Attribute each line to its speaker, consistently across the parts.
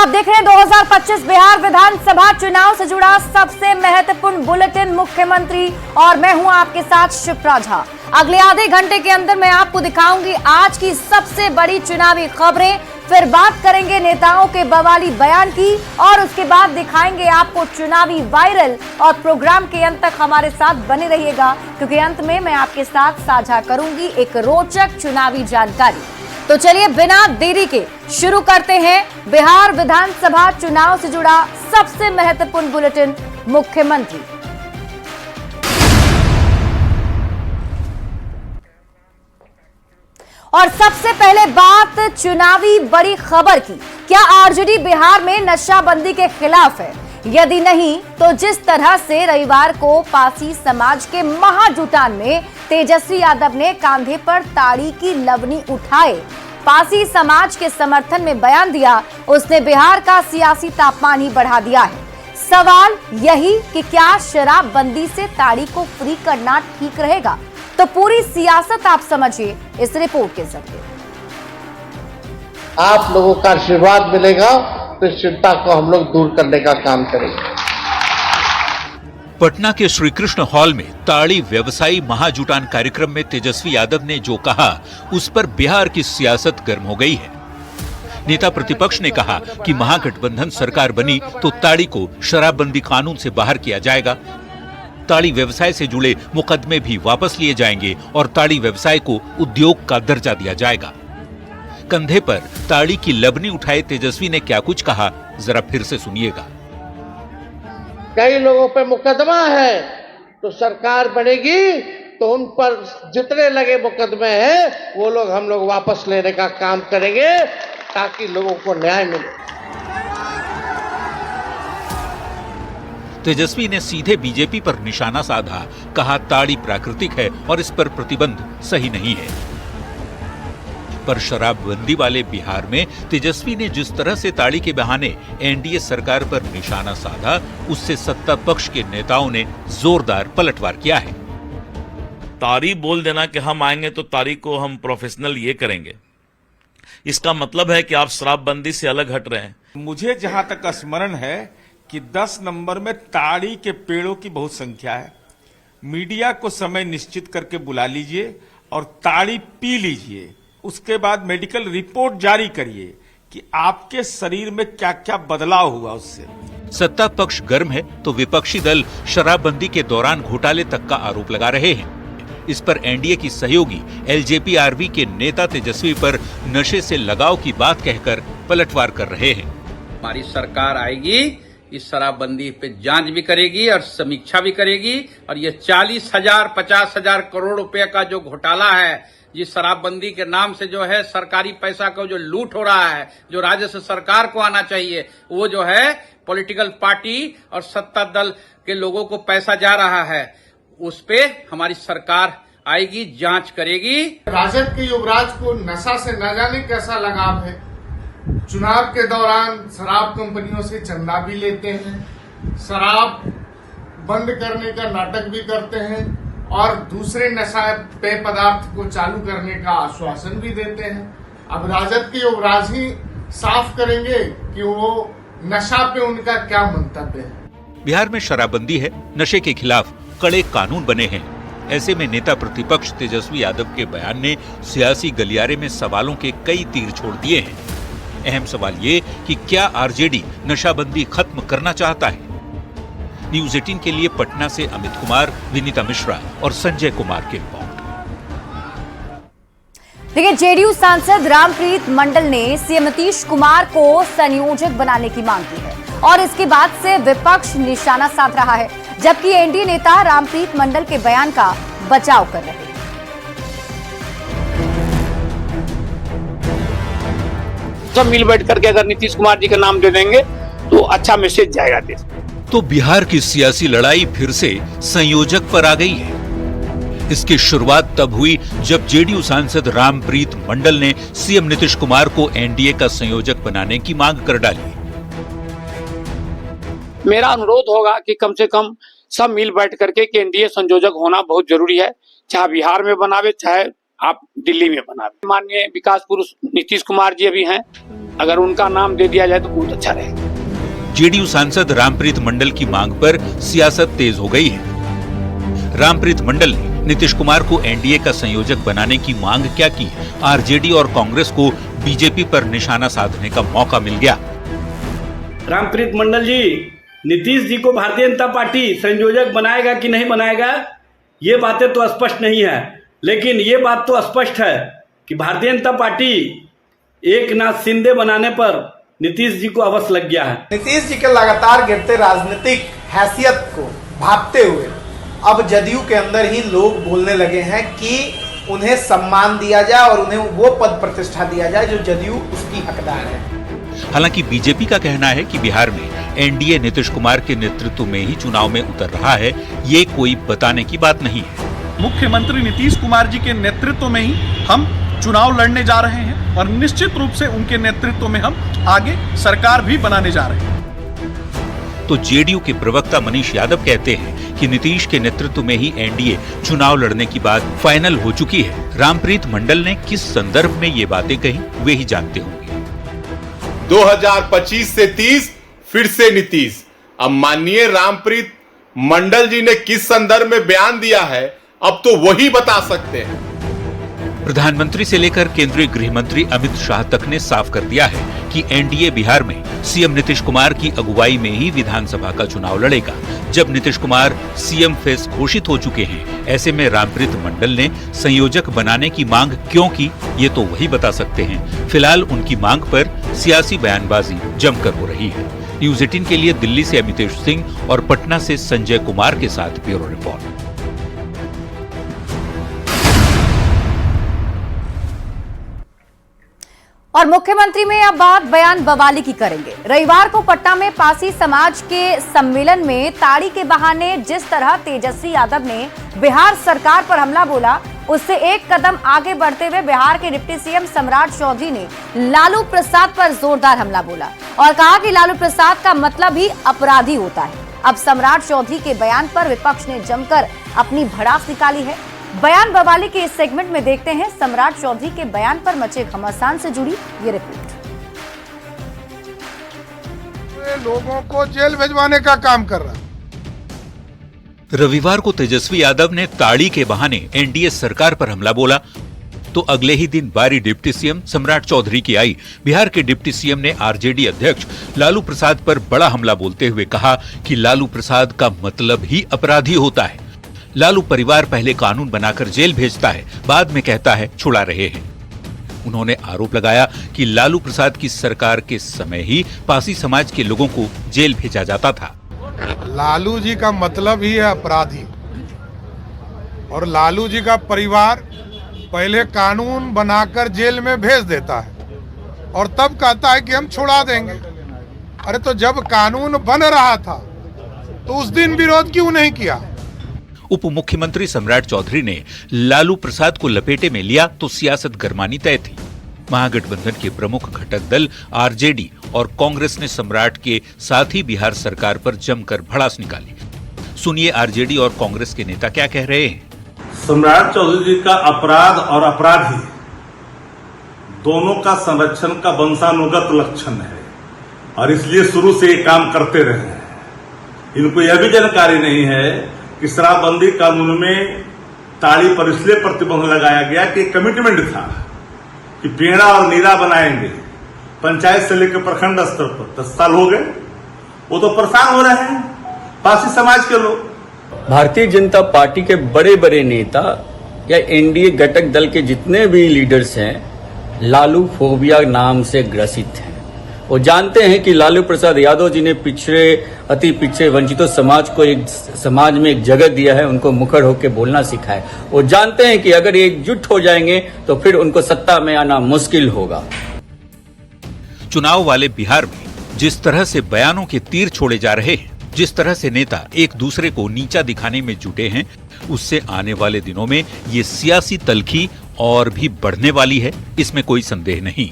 Speaker 1: आप देख रहे हैं 2025 बिहार विधानसभा चुनाव से जुड़ा सबसे महत्वपूर्ण बुलेटिन मुख्यमंत्री, और मैं हूं आपके साथ शिप्रा झा। अगले आधे घंटे के अंदर मैं आपको दिखाऊंगी आज की सबसे बड़ी चुनावी खबरें, फिर बात करेंगे नेताओं के बवाली बयान की, और उसके बाद दिखाएंगे आपको चुनावी वायरल। और प्रोग्राम के अंत तक हमारे साथ बने रहिएगा, क्योंकि अंत में मैं आपके साथ साझा करूंगी एक रोचक चुनावी जानकारी। तो चलिए बिना देरी के शुरू करते हैं बिहार विधानसभा चुनाव से जुड़ा सबसे महत्वपूर्ण बुलेटिन मुख्यमंत्री। और सबसे पहले बात चुनावी बड़ी खबर की। क्या आरजेडी बिहार में नशाबंदी के खिलाफ है? यदि नहीं तो जिस तरह से रविवार को पासी समाज के महाजुटान में तेजस्वी यादव ने कांधे पर ताड़ी की लवनी उठाए पासी समाज के समर्थन में बयान दिया, उसने बिहार का सियासी तापमान ही बढ़ा दिया है। सवाल यही कि क्या शराबबंदी से ताड़ी को फ्री करना ठीक रहेगा? तो पूरी सियासत आप समझिए इस रिपोर्ट के जरिए।
Speaker 2: आप लोगों का आशीर्वाद मिलेगा तो इस चिंता को हम लोग दूर करने का काम करेंगे।
Speaker 3: पटना के श्री कृष्ण हॉल में ताड़ी व्यवसायी महाजुटान कार्यक्रम में तेजस्वी यादव ने जो कहा, उस पर बिहार की सियासत गर्म हो गई है। नेता प्रतिपक्ष ने कहा कि महागठबंधन सरकार बनी तो ताड़ी को शराबबंदी कानून से बाहर किया जाएगा, ताड़ी व्यवसाय से जुड़े मुकदमे भी वापस लिए जाएंगे और ताड़ी व्यवसाय को उद्योग का दर्जा दिया जाएगा। कंधे पर ताड़ी की लबनी उठाए तेजस्वी ने क्या कुछ कहा, जरा फिर से सुनिएगा।
Speaker 2: कई लोगों पे मुकदमा है तो सरकार बनेगी तो उन पर जितने लगे मुकदमे हैं वो लोग हम लोग वापस लेने का काम करेंगे ताकि लोगों को न्याय मिले।
Speaker 3: तेजस्वी ने सीधे बीजेपी पर निशाना साधा, कहा ताड़ी प्राकृतिक है और इस पर प्रतिबंध सही नहीं है। पर शराबबंदी वाले बिहार में तेजस्वी ने जिस तरह से ताड़ी के बहाने एनडीए सरकार पर निशाना साधा, उससे सत्ता पक्ष के नेताओं ने जोरदार पलटवार किया है।
Speaker 4: ताड़ी बोल देना कि हम आएंगे तो ताड़ी को हम प्रोफेशनल ये करेंगे, इसका मतलब है कि आप शराबबंदी से अलग हट रहे हैं।
Speaker 5: मुझे जहां तक स्मरण है कि 10 नंबर में ताड़ी के पेड़ों की बहुत संख्या है। मीडिया को समय निश्चित करके बुला लीजिए और ताड़ी पी लीजिए, उसके बाद मेडिकल रिपोर्ट जारी करिए कि आपके शरीर में क्या क्या बदलाव हुआ उससे।
Speaker 3: सत्ता पक्ष गर्म है तो विपक्षी दल शराबबंदी के दौरान घोटाले तक का आरोप लगा रहे हैं। इस पर एनडीए की सहयोगी एलजेपी-आरबी के नेता तेजस्वी पर नशे से लगाव की बात कहकर पलटवार कर रहे हैं।
Speaker 6: हमारी सरकार आएगी, इस शराबबंदी पे जांच भी करेगी और समीक्षा भी करेगी, और ये 40,000 50,000 करोड़ रुपए का जो घोटाला है, जिस शराबबंदी के नाम से जो है सरकारी पैसा का जो लूट हो रहा है, जो राजस्व सरकार को आना चाहिए, वो जो है पॉलिटिकल पार्टी और सत्ता दल के लोगों को पैसा जा रहा है, उस पे हमारी सरकार आएगी, जांच करेगी।
Speaker 7: राजद के युवराज को नशा से न जाने कैसा लगाव है। चुनाव के दौरान शराब कंपनियों से चंदा भी लेते हैं, शराब बंद करने का नाटक भी करते हैं और दूसरे नशा पेय पदार्थ को चालू करने का आश्वासन भी देते हैं। अब राजद के युवराज ही साफ करेंगे कि वो नशा पे उनका क्या मंतव्य है।
Speaker 3: बिहार में शराबबंदी है, नशे के खिलाफ कड़े कानून बने हैं। ऐसे में नेता प्रतिपक्ष तेजस्वी यादव के बयान ने सियासी गलियारे में सवालों के कई तीर छोड़ दिए हैं। अहम सवाल ये कि क्या आरजेडी नशाबंदी खत्म करना चाहता है? न्यूज़ 18 के लिए पटना से अमित कुमार, विनीता मिश्रा और संजय कुमार की रिपोर्ट।
Speaker 1: देखिए, जेडीयू सांसद रामप्रीत मंडल ने सीएम नीतीश कुमार को संयोजक बनाने की मांग की है और इसके बाद से विपक्ष निशाना साध रहा है, जबकि एनडीए नेता रामप्रीत मंडल के बयान का बचाव कर रहे हैं।
Speaker 8: सब मिल बैठ करके अगर नीतीश कुमार जी का नाम दे देंगे तो अच्छा मैसेज जाएगा देश।
Speaker 3: तो बिहार की सियासी लड़ाई फिर से संयोजक पर आ गई है। इसकी शुरुआत तब हुई जब जेडीयू सांसद रामप्रीत मंडल ने सीएम नीतीश कुमार को एनडीए का संयोजक बनाने की मांग कर डाली।
Speaker 8: मेरा अनुरोध होगा कि कम से कम सब मिल बैठ करके कि एनडीए संयोजक होना बहुत जरूरी है, चाहे बिहार में बनावे चाहे आप दिल्ली में बनावे। माननीय विकास पुरुष नीतीश कुमार जी अभी हैं, अगर उनका नाम दे दिया जाए तो बहुत अच्छा रहेगा।
Speaker 3: जेडीयू सांसद रामप्रीत मंडल की मांग पर सियासत तेज हो गई है। रामप्रीत मंडल ने नीतीश कुमार को एनडीए का संयोजक बनाने की मांग क्या की? आरजेडी और कांग्रेस को बीजेपी पर निशाना साधने का मौका मिल गया।
Speaker 9: रामप्रीत मंडल जी, नीतीश जी को भारतीय जनता पार्टी संयोजक बनाएगा कि नहीं बनाएगा, ये बातें तो स्पष्ट नहीं है, लेकिन ये बात तो स्पष्ट है कि भारतीय जनता पार्टी एकनाथ शिंदे बनाने पर नीतीश जी को अवश्य लग गया है।
Speaker 10: नीतीश जी के लगातार गिरते राजनीतिक हैसियत को भांपते हुए अब जदयू के अंदर ही लोग बोलने लगे हैं कि उन्हें सम्मान दिया जाए और उन्हें वो पद प्रतिष्ठा दिया जाए जो जदयू उसकी हकदार है।
Speaker 3: हालांकि बीजेपी का कहना है कि बिहार में एनडीए नीतीश कुमार के नेतृत्व में ही चुनाव में उतर रहा है, ये कोई बताने की बात नहीं है।
Speaker 11: मुख्यमंत्री नीतीश कुमार जी के नेतृत्व में ही हम चुनाव लड़ने जा रहे हैं और निश्चित रूप से उनके नेतृत्व में हम आगे सरकार भी बनाने जा रहे हैं।
Speaker 3: तो जेडीयू के प्रवक्ता मनीष यादव कहते हैं कि नीतीश के नेतृत्व में ही एनडीए चुनाव लड़ने की बात फाइनल हो चुकी है। रामप्रीत मंडल ने किस संदर्भ में ये बातें कही, वे ही जानते होंगे।
Speaker 12: 2025 से 30 फिर से नीतीश। अब माननीय रामप्रीत मंडल जी ने किस संदर्भ में बयान दिया है, अब तो वही बता सकते हैं।
Speaker 3: प्रधानमंत्री से लेकर केंद्रीय गृह मंत्री अमित शाह तक ने साफ कर दिया है कि एनडीए बिहार में सीएम नीतीश कुमार की अगुवाई में ही विधानसभा का चुनाव लड़ेगा। जब नीतीश कुमार सीएम फेस घोषित हो चुके हैं, ऐसे में रामप्रीत मंडल ने संयोजक बनाने की मांग क्यों की, ये तो वही बता सकते हैं। फिलहाल उनकी मांग पर सियासी बयानबाजी जमकर हो रही है। न्यूज़ 18 के लिए दिल्ली से अमितेश सिंह और पटना से संजय कुमार के साथ ब्यूरो रिपोर्ट।
Speaker 1: और मुख्यमंत्री में अब बात बयान बवाली की करेंगे। रविवार को पटना में पासी समाज के सम्मेलन में ताड़ी के बहाने जिस तरह तेजस्वी यादव ने बिहार सरकार पर हमला बोला, उससे एक कदम आगे बढ़ते हुए बिहार के डिप्टी सीएम सम्राट चौधरी ने लालू प्रसाद पर जोरदार हमला बोला और कहा कि लालू प्रसाद का मतलब ही अपराधी होता है। अब सम्राट चौधरी के बयान पर विपक्ष ने जमकर अपनी भड़ास निकाली है। बयान बवाली के इस सेगमेंट में देखते हैं सम्राट चौधरी के बयान पर मचे घमासान से जुड़ी ये रिपोर्ट।
Speaker 7: लोगों को जेल भिजवाने का काम कर रहा है।
Speaker 3: रविवार को तेजस्वी यादव ने ताड़ी के बहाने एनडीए सरकार पर हमला बोला तो अगले ही दिन बारी डिप्टी सीएम सम्राट चौधरी की आई। बिहार के डिप्टी सीएम ने आरजेडी अध्यक्ष लालू प्रसाद पर बड़ा हमला बोलते हुए कहा कि लालू प्रसाद का मतलब ही अपराधी होता है। लालू परिवार पहले कानून बनाकर जेल भेजता है, बाद में कहता है छुड़ा रहे हैं। उन्होंने आरोप लगाया कि लालू प्रसाद की सरकार के समय ही पासी समाज के लोगों को जेल भेजा जाता था।
Speaker 7: लालू जी का मतलब ही है अपराधी और लालू जी का परिवार पहले कानून बनाकर जेल में भेज देता है और तब कहता है कि हम छुड़ा देंगे। अरे तो जब कानून बन रहा था तो उस दिन विरोध क्यों नहीं किया?
Speaker 3: उप मुख्यमंत्री सम्राट चौधरी ने लालू प्रसाद को लपेटे में लिया तो सियासत गरमानी तय थी। महागठबंधन के प्रमुख घटक दल आरजेडी और कांग्रेस ने सम्राट के साथ ही बिहार सरकार पर जमकर भड़ास निकाली। सुनिए आरजेडी और कांग्रेस के नेता क्या कह रहे हैं।
Speaker 13: सम्राट चौधरी जी का अपराध और अपराधी दोनों का संरक्षण का वंशानुगत लक्षण है और इसलिए शुरू से ये काम करते रहे हैं। इनको यह भी जानकारी नहीं है कि शराबबंदी कानून में ताड़ी पर इसलिए प्रतिबंध लगाया गया कि कमिटमेंट था कि पेड़ा और नीरा बनाएंगे। पंचायत से लेकर प्रखंड स्तर पर 10 साल हो गए, वो तो परेशान हो रहे हैं पासी समाज के लोग।
Speaker 14: भारतीय जनता पार्टी के बड़े बड़े नेता या एनडीए घटक दल के जितने भी लीडर्स हैं, लालू फोबिया नाम से ग्रसित हैं। वो जानते हैं कि लालू प्रसाद यादव जी ने अति पिछड़े वंचितों समाज को एक समाज में एक जगह दिया है, उनको मुखर होकर बोलना सिखाया है। वो जानते हैं कि अगर एकजुट हो जाएंगे तो फिर उनको सत्ता में आना मुश्किल होगा।
Speaker 3: चुनाव वाले बिहार में जिस तरह से बयानों के तीर छोड़े जा रहे हैं, जिस तरह से नेता एक दूसरे को नीचा दिखाने में जुटे हैं, उससे आने वाले दिनों में ये सियासी तल्खी और भी बढ़ने वाली है, इसमें कोई संदेह नहीं।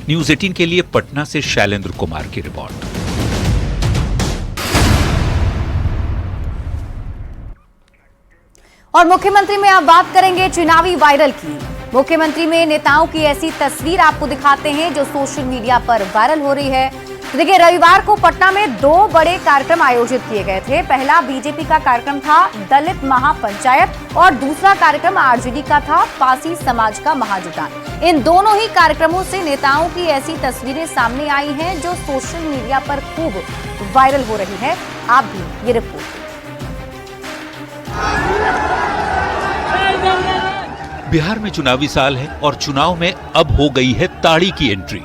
Speaker 3: न्यूज़ 18 के लिए पटना से शैलेंद्र कुमार की रिपोर्ट।
Speaker 1: और मुख्यमंत्री में अब बात करेंगे चुनावी वायरल की। मुख्यमंत्री में नेताओं की ऐसी तस्वीर आपको दिखाते हैं जो सोशल मीडिया पर वायरल हो रही है। तो देखिए, रविवार को पटना में 2 बड़े कार्यक्रम आयोजित किए गए थे। पहला बीजेपी का कार्यक्रम था दलित महापंचायत और दूसरा कार्यक्रम आरजेडी का था पासी समाज का महाजुटान। इन दोनों ही कार्यक्रमों से नेताओं की ऐसी तस्वीरें सामने आई हैं जो सोशल मीडिया पर खूब वायरल हो रही है। आप भी ये रिपोर्ट।
Speaker 3: बिहार में चुनावी साल है और चुनाव में अब हो गई है ताड़ी की एंट्री।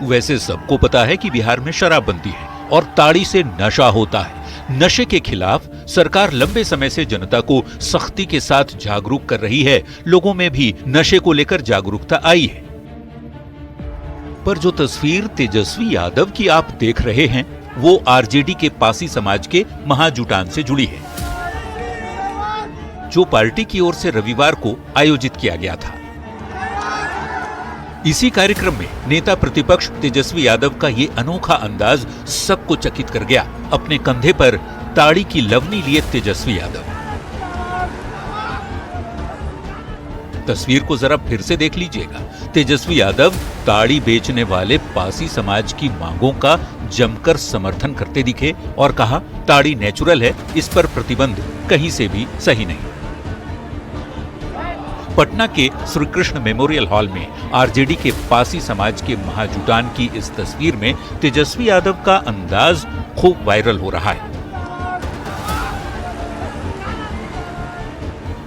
Speaker 3: वैसे सबको पता है कि बिहार में शराबबंदी है और ताड़ी से नशा होता है। नशे के खिलाफ सरकार लंबे समय से जनता को सख्ती के साथ जागरूक कर रही है। लोगों में भी नशे को लेकर जागरूकता आई है। पर जो तस्वीर तेजस्वी यादव की आप देख रहे हैं वो आरजेडी के पासी समाज के महाजुटान से जुड़ी है, जो पार्टी की ओर से रविवार को आयोजित किया गया था। इसी कार्यक्रम में नेता प्रतिपक्ष तेजस्वी यादव का ये अनोखा अंदाज सबको चकित कर गया। अपने कंधे पर ताड़ी की लवनी लिए तेजस्वी यादव। तस्वीर को जरा फिर से देख लीजिएगा। तेजस्वी यादव ताड़ी बेचने वाले पासी समाज की मांगों का जमकर समर्थन करते दिखे और कहा, ताड़ी नेचुरल है, इस पर प्रतिबंध कहीं से भी सही नहीं। पटना के श्री कृष्ण मेमोरियल हॉल में आरजेडी के पासी समाज के महाजुटान की इस तस्वीर में तेजस्वी यादव का अंदाज खूब वायरल हो रहा है।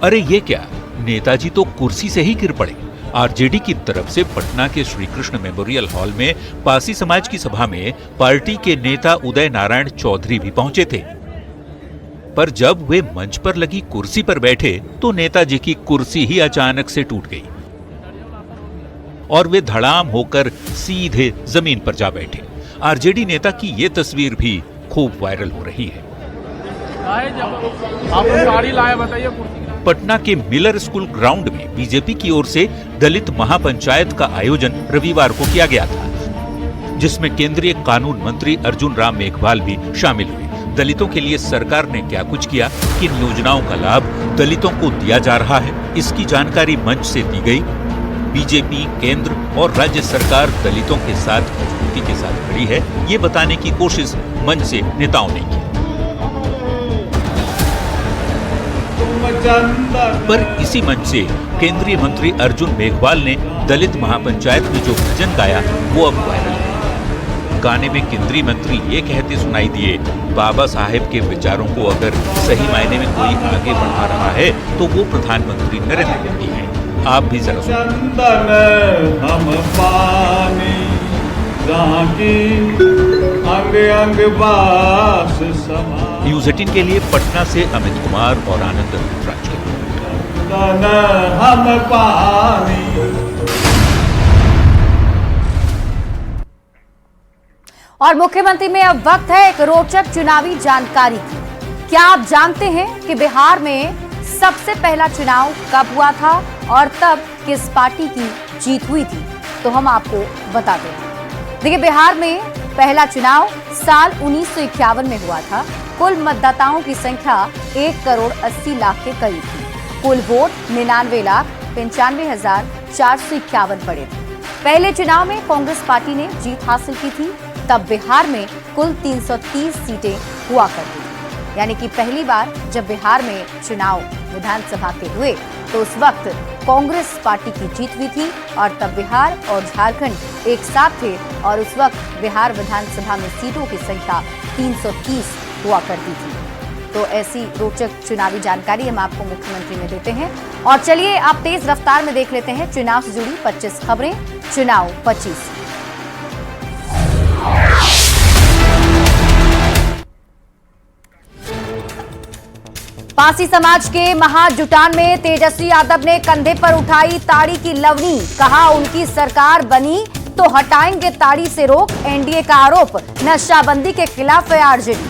Speaker 3: अरे ये क्या, नेताजी तो कुर्सी से ही गिर पड़े। आरजेडी की तरफ से पटना के श्री कृष्ण मेमोरियल हॉल में पासी समाज की सभा में पार्टी के नेता उदय नारायण चौधरी भी पहुंचे थे। पर जब वे मंच पर लगी कुर्सी पर बैठे तो नेताजी की कुर्सी ही अचानक से टूट गई और वे धड़ाम होकर सीधे जमीन पर जा बैठे। आरजेडी नेता की ये तस्वीर भी खूब वायरल हो रही है। पटना के मिलर स्कूल ग्राउंड में बीजेपी की ओर से दलित महापंचायत का आयोजन रविवार को किया गया था, जिसमें केंद्रीय कानून मंत्री अर्जुन राम मेघवाल भी शामिल हुए। दलितों के लिए सरकार ने क्या कुछ किया, किन योजनाओं का लाभ दलितों को दिया जा रहा है, इसकी जानकारी मंच से दी गई। बीजेपी केंद्र और राज्य सरकार दलितों के साथ मजबूती के साथ खड़ी है, ये बताने की कोशिश मंच से नेताओं ने की। पर इसी मंच से केंद्रीय मंत्री अर्जुन मेघवाल ने दलित महापंचायत में जो भजन गाया वो अब वायरल है। गाने में केंद्रीय मंत्री ये कहते सुनाई दिए, बाबा साहेब के विचारों को अगर सही मायने में कोई आगे बढ़ा रहा है तो वो प्रधानमंत्री नरेंद्र मोदी हैं। आप भी जरा
Speaker 13: हम पानी अंग अंग बास समा।
Speaker 3: न्यूज 18 के लिए पटना से अमित कुमार और आनंद राज।
Speaker 13: हम पानी।
Speaker 1: और मुख्यमंत्री में अब वक्त है एक रोचक चुनावी जानकारी की। क्या आप जानते हैं कि बिहार में सबसे पहला चुनाव कब हुआ था और तब किस पार्टी की जीत हुई थी? तो हम आपको बताते हैं। देखिए, बिहार में पहला चुनाव साल 1951 में हुआ था। कुल मतदाताओं की संख्या 1,80,00,000 के करीब थी। कुल वोट 99,95,451 पड़े थे। पहले चुनाव में कांग्रेस पार्टी ने जीत हासिल की थी। तब बिहार में कुल 330 सीटें हुआ करती, यानी कि पहली बार जब बिहार में चुनाव विधानसभा के हुए तो उस वक्त कांग्रेस पार्टी की जीत हुई थी और तब बिहार और झारखंड एक साथ थे और उस वक्त बिहार विधानसभा में सीटों की संख्या 330 हुआ करती थी। तो ऐसी रोचक चुनावी जानकारी हम आपको मुख्यमंत्री में देते हैं। और चलिए आप तेज रफ्तार में देख लेते हैं चुनाव से जुड़ी 25 खबरें। चुनाव 25। पासी समाज के महाजुटान में तेजस्वी यादव ने कंधे पर उठाई ताड़ी की लवनी। कहा, उनकी सरकार बनी तो हटाएंगे ताड़ी से रोक। एनडीए का आरोप, नशाबंदी के खिलाफ है आरजेडी।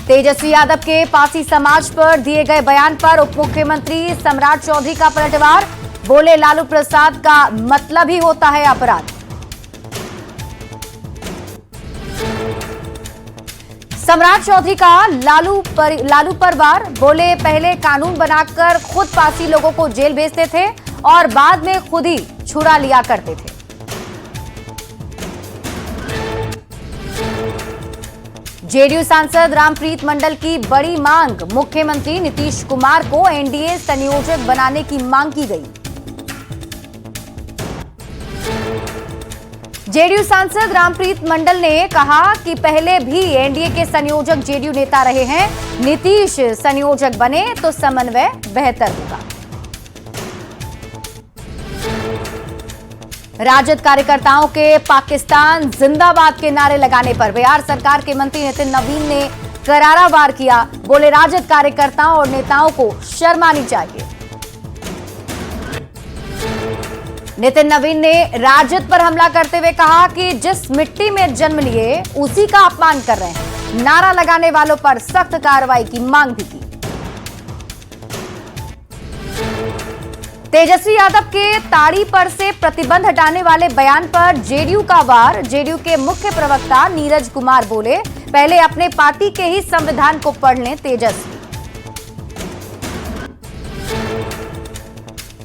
Speaker 1: तेजस्वी यादव के पासी समाज पर दिए गए बयान पर उप मुख्यमंत्री सम्राट चौधरी का पलटवार। बोले, लालू प्रसाद का मतलब ही होता है अपराध। सम्राट चौधरी का लालू पर वार, बोले पहले कानून बनाकर खुद पासी लोगों को जेल भेजते थे और बाद में खुद ही छुड़ा लिया करते थे। जेडीयू सांसद रामप्रीत मंडल की बड़ी मांग, मुख्यमंत्री नीतीश कुमार को एनडीए संयोजक बनाने की मांग की गई। जेडीयू सांसद रामप्रीत मंडल ने कहा कि पहले भी एनडीए के संयोजक जेडीयू नेता रहे हैं, नीतीश संयोजक बने तो समन्वय बेहतर होगा। राजद कार्यकर्ताओं के पाकिस्तान जिंदाबाद के नारे लगाने पर बिहार सरकार के मंत्री नितिन नवीन ने करारा वार किया, बोले राजद कार्यकर्ताओं और नेताओं को शर्म आनी चाहिए। नितिन नवीन ने राजद पर हमला करते हुए कहा कि जिस मिट्टी में जन्म लिए उसी का अपमान कर रहे हैं, नारा लगाने वालों पर सख्त कार्रवाई की मांग भी की। तेजस्वी यादव के ताड़ी पर से प्रतिबंध हटाने वाले बयान पर जेडीयू का वार, जेडीयू के मुख्य प्रवक्ता नीरज कुमार बोले पहले अपने पार्टी के ही संविधान को पढ़ लें तेजस्वी।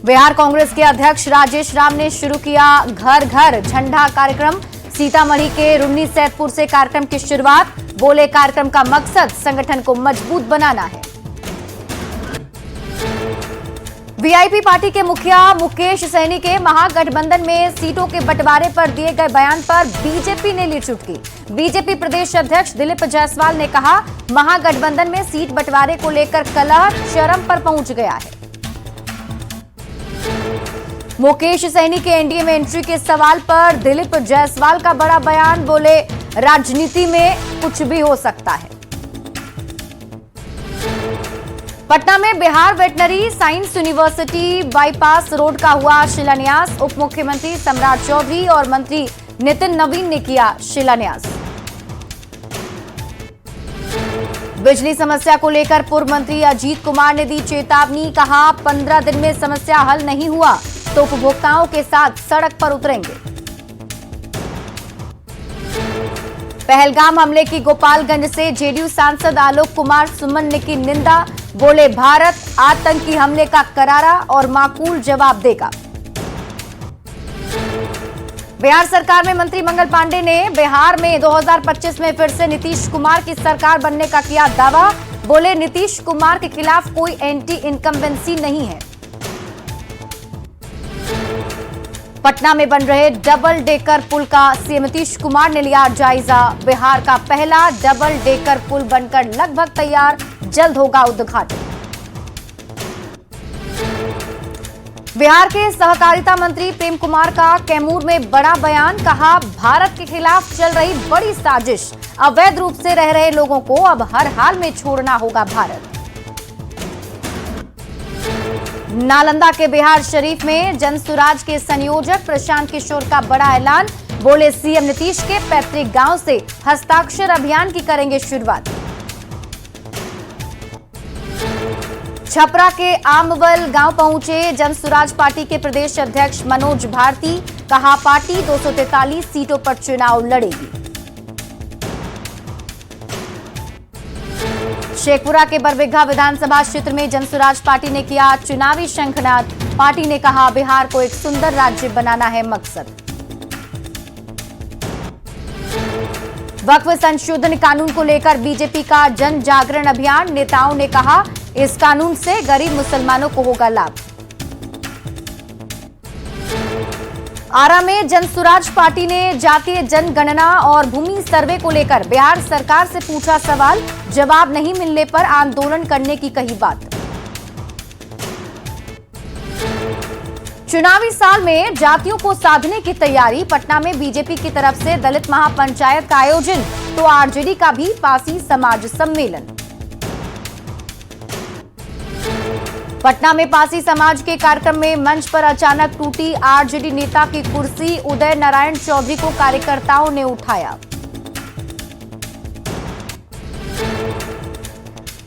Speaker 1: बिहार कांग्रेस के अध्यक्ष राजेश राम ने शुरू किया घर घर झंडा कार्यक्रम, सीतामढ़ी के रुन्नी सैदपुर से कार्यक्रम की शुरुआत, बोले कार्यक्रम का मकसद संगठन को मजबूत बनाना है। वीआईपी पार्टी के मुखिया मुकेश सहनी के महागठबंधन में सीटों के बंटवारे पर दिए गए बयान पर बीजेपी ने ली चुटकी। बीजेपी प्रदेश अध्यक्ष दिलीप जायसवाल ने कहा महागठबंधन में सीट बंटवारे को लेकर कलह चरम पर पहुंच गया है। मुकेश सहनी के एनडीए में एंट्री के सवाल पर दिलीप जायसवाल का बड़ा बयान, बोले राजनीति में कुछ भी हो सकता है। पटना में Bihar veterinary science university bypass road का हुआ शिलान्यास, उप मुख्यमंत्री सम्राट चौधरी और मंत्री नितिन नवीन ने किया शिलान्यास। बिजली समस्या को लेकर पूर्व मंत्री अजीत कुमार ने दी चेतावनी, कहा 15 दिन में समस्या हल नहीं हुआ तो उपभोक्ताओं के साथ सड़क पर उतरेंगे। पहलगाम हमले की गोपालगंज से जेडीयू सांसद आलोक कुमार सुमन ने की निंदा, बोले भारत आतंकी हमले का करारा और माकूल जवाब देगा। बिहार सरकार में मंत्री मंगल पांडे ने बिहार में 2025 में फिर से नीतीश कुमार की सरकार बनने का किया दावा, बोले नीतीश कुमार के खिलाफ कोई एंटी इनकम्बेंसी नहीं है। पटना में बन रहे डबल डेकर पुल का सीएम नीतीश कुमार ने लिया जायजा, बिहार का पहला डबल डेकर पुल बनकर लगभग तैयार, जल्द होगा उद्घाटन। बिहार के सहकारिता मंत्री प्रेम कुमार का कैमूर में बड़ा बयान, कहा भारत के खिलाफ चल रही बड़ी साजिश, अवैध रूप से रह रहे लोगों को अब हर हाल में छोड़ना होगा भारत। नालंदा के बिहार शरीफ में जनसुराज के संयोजक प्रशांत किशोर का बड़ा ऐलान, बोले सीएम नीतीश के पैतृक गांव से हस्ताक्षर अभियान की करेंगे शुरुआत। छपरा के आमवल गांव पहुंचे जनसुराज पार्टी के प्रदेश अध्यक्ष मनोज भारती, कहा पार्टी 243 सीटों पर चुनाव लड़ेगी। शेखपुरा के बरबीघा विधानसभा क्षेत्र में जनसुराज पार्टी ने किया चुनावी शंखनाद, पार्टी ने कहा बिहार को एक सुंदर राज्य बनाना है मकसद। वक्फ संशोधन कानून को लेकर बीजेपी का जन जागरण अभियान, नेताओं ने कहा इस कानून से गरीब मुसलमानों को होगा लाभ। आरा में जनसुराज पार्टी ने जातीय जनगणना और भूमि सर्वे को लेकर बिहार सरकार से पूछा सवाल, जवाब नहीं मिलने पर आंदोलन करने की कही बात। चुनावी साल में जातियों को साधने की तैयारी, पटना में बीजेपी की तरफ से दलित महापंचायत का आयोजन, तो आरजेडी का भी पासी समाज सम्मेलन। पटना में पासी समाज के कार्यक्रम में मंच पर अचानक टूटी आरजेडी नेता की कुर्सी, उदय नारायण चौधरी को कार्यकर्ताओं ने उठाया।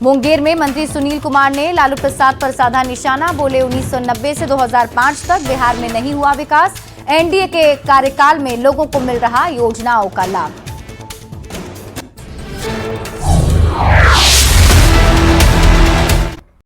Speaker 1: मुंगेर में मंत्री सुनील कुमार ने लालू प्रसाद पर साधा निशाना, बोले 1990 से 2005 तक बिहार में नहीं हुआ विकास, एनडीए के कार्यकाल में लोगों को मिल रहा योजनाओं का लाभ।